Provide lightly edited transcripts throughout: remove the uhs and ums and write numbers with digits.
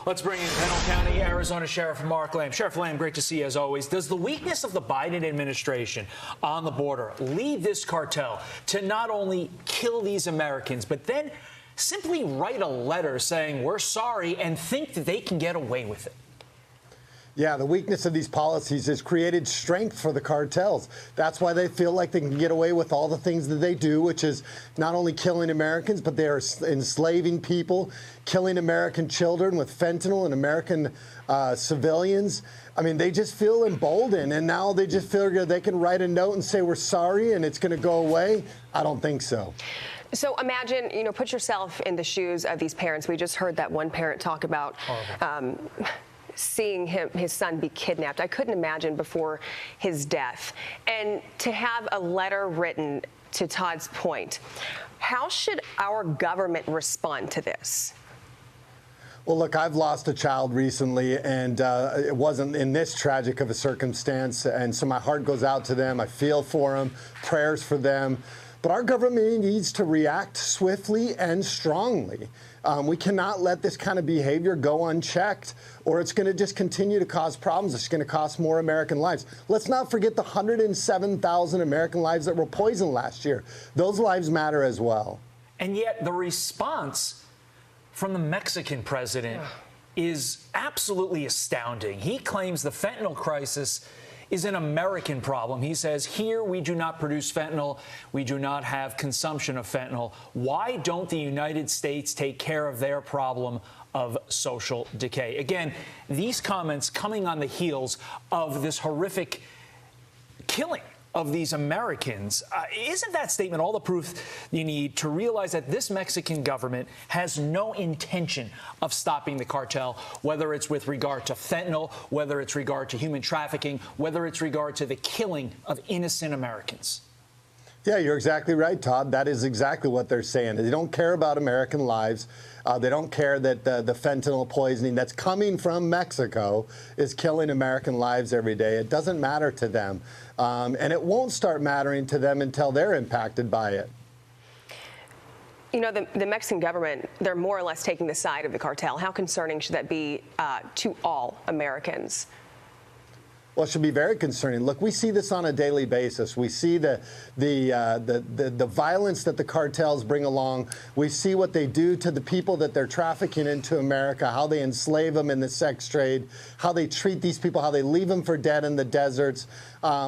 Let's bring in Trento County, Arizona Sheriff Mark Lamb. Sheriff Lamb, great to see you as always. Does the weakness of the Biden administration on the border lead this cartel to not only kill these Americans, but then simply write a letter saying we're sorry and think that they can get away with it? Yeah, the weakness of these policies has created strength for the cartels. That's why they feel like they can get away with all the things that they do, which is not only killing Americans, but they are enslaving people, killing American children with fentanyl and American civilians. I mean, they just feel emboldened, and now they just figure they can write a note and say we're sorry and it's going to go away. I don't think so. So imagine, put yourself in the shoes of these parents. We just heard that one parent talk about seeing his son be kidnapped. I couldn't imagine before his death. And to have a letter written, to Todd's point, how should our government respond to this? Well, look, I've lost a child recently, and it wasn't in this tragic of a circumstance, and so my heart goes out to them. I feel for them, prayers for them. But our government needs to react swiftly and strongly. We cannot let this kind of behavior go unchecked, or it's going to just continue to cause problems. It's going to cost more American lives. Let's not forget the 107,000 American lives that were poisoned last year. Those lives matter as well. And yet the response from the Mexican president is absolutely astounding. He claims the fentanyl crisis is an American problem. He says, here we do not produce fentanyl. We do not have consumption of fentanyl. Why don't the United States take care of their problem of social decay? Again, these comments coming on the heels of this horrific killing of these Americans. Isn't that statement all the proof you need to realize that this Mexican government has no intention of stopping the cartel, whether it's with regard to fentanyl, whether it's regard to human trafficking, whether it's regard to the killing of innocent Americans? Yeah, you're exactly right, Todd. That is exactly what they're saying. They don't care about American lives. They don't care that the fentanyl poisoning that's coming from Mexico is killing American lives every day. It doesn't matter to them. And it won't start mattering to them until they're impacted by it. The Mexican government, they're more or less taking the side of the cartel. How concerning should that be to all Americans? Well, it should be very concerning. Look, we see this on a daily basis. We see the violence that the cartels bring along. We see what they do to the people that they're trafficking into America, how they enslave them in the sex trade, how they treat these people, how they leave them for dead in the deserts.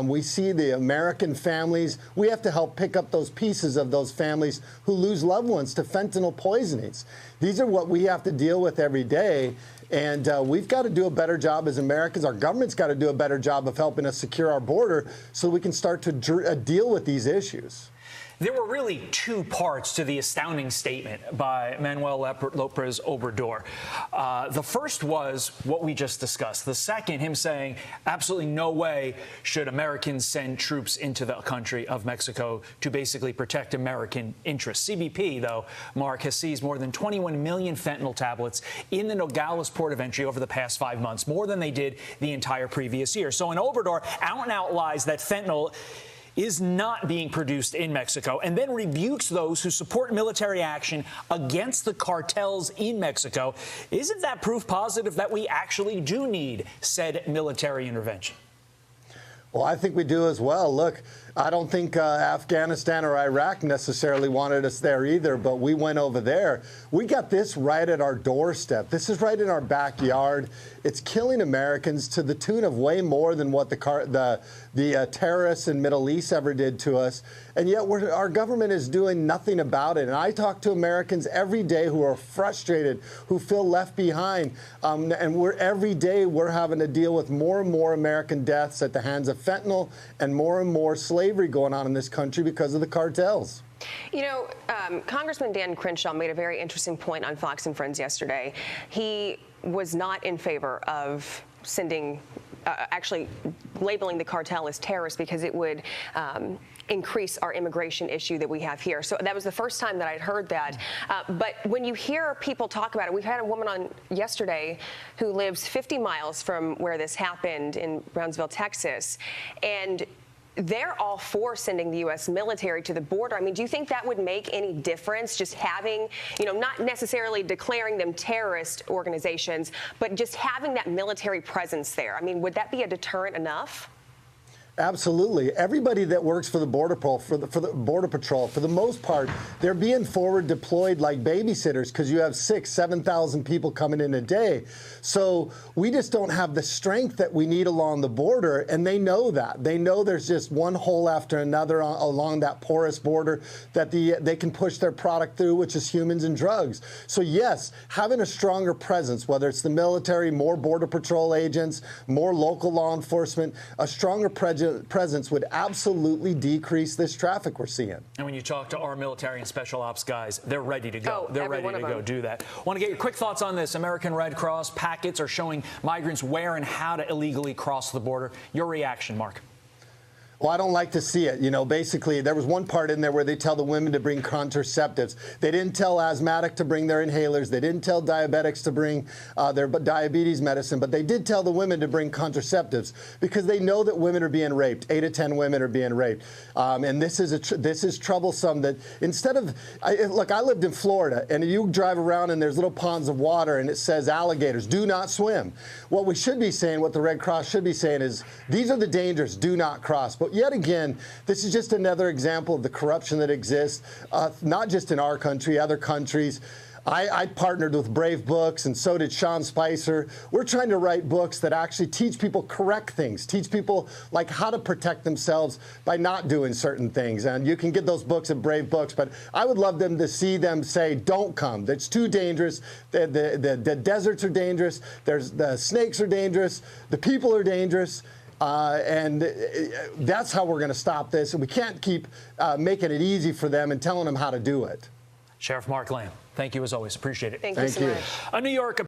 We see the American families. We have to help pick up those pieces of those families who lose loved ones to fentanyl poisonings. These are what we have to deal with every day. And we've got to do a better job as Americans. Our government's got to do a better job of helping us secure our border so we can start to deal with these issues. There were really two parts to the astounding statement by Manuel Lopez Obrador. The first was what we just discussed. The second, him saying absolutely no way should Americans send troops into the country of Mexico to basically protect American interests. CBP, though, Mark, has seized more than 21 million fentanyl tablets in the Nogales port of entry over the past 5 months, more than they did the entire previous year. So in Obrador, out and out lies that fentanyl is not being produced in Mexico, and then rebukes those who support military action against the cartels in Mexico. Isn't that proof positive that we actually do need said military intervention? Well, I think we do as well. Look, I don't think Afghanistan or Iraq necessarily wanted us there either, but we went over there. We got this right at our doorstep. This is right in our backyard. It's killing Americans to the tune of way more than what the terrorists in Middle East ever did to us. And yet our government is doing nothing about it. And I talk to Americans every day who are frustrated, who feel left behind. And every day we're having to deal with more and more American deaths at the hands of fentanyl and more slavery going on in this country because of the cartels. Congressman Dan Crenshaw made a very interesting point on Fox and Friends yesterday. He was not in favor of sending, actually labeling the cartel as terrorists because it would increase our immigration issue that we have here. So that was the first time that I'd heard that. But when you hear people talk about it, we've had a woman on yesterday who lives 50 miles from where this happened in Brownsville, Texas, and they're all for sending the U.S. military to the border. I mean, do you think that would make any difference, just having, not necessarily declaring them terrorist organizations, but just having that military presence there? I mean, would that be a deterrent enough? Absolutely. Everybody that works for the Border Patrol, for the Border Patrol, for the most part, they're being forward deployed like babysitters because you have 6,000, 7,000 people coming in a day. So we just don't have the strength that we need along the border, and they know that. They know there's just one hole after another along that porous border that they can push their product through, which is humans and drugs. So yes, having a stronger presence, whether it's the military, more Border Patrol agents, more local law enforcement, a stronger presence would absolutely decrease this traffic we're seeing. And when you talk to our military and special ops guys, they're ready to go. They're ready to go do that. Want to get your quick thoughts on this. American Red Cross packets are showing migrants where and how to illegally cross the border. Your reaction, Mark? Well, I don't like to see it. Basically, there was one part in there where they tell the women to bring contraceptives. They didn't tell asthmatic to bring their inhalers. They didn't tell diabetics to bring their diabetes medicine, but they did tell the women to bring contraceptives because they know that women are being raped. 8 to 10 women are being raped. And this is troublesome that instead of, look, I lived in Florida, and you drive around and there's little ponds of water and it says alligators, do not swim. What we should be saying, what the Red Cross should be saying is, these are the dangers, do not cross. But yet again, this is just another example of the corruption that exists, not just in our country, other countries. I partnered with Brave Books, and so did Sean Spicer. We're trying to write books that actually teach people correct things, teach people like how to protect themselves by not doing certain things. And you can get those books at Brave Books, but I would love them to see them say, don't come. That's too dangerous. The deserts are dangerous. The snakes are dangerous. The people are dangerous. And that's how we're going to stop this. And we can't keep making it easy for them and telling them how to do it. Sheriff Mark Lamb, thank you as always. Appreciate it. Thank you so much. A New York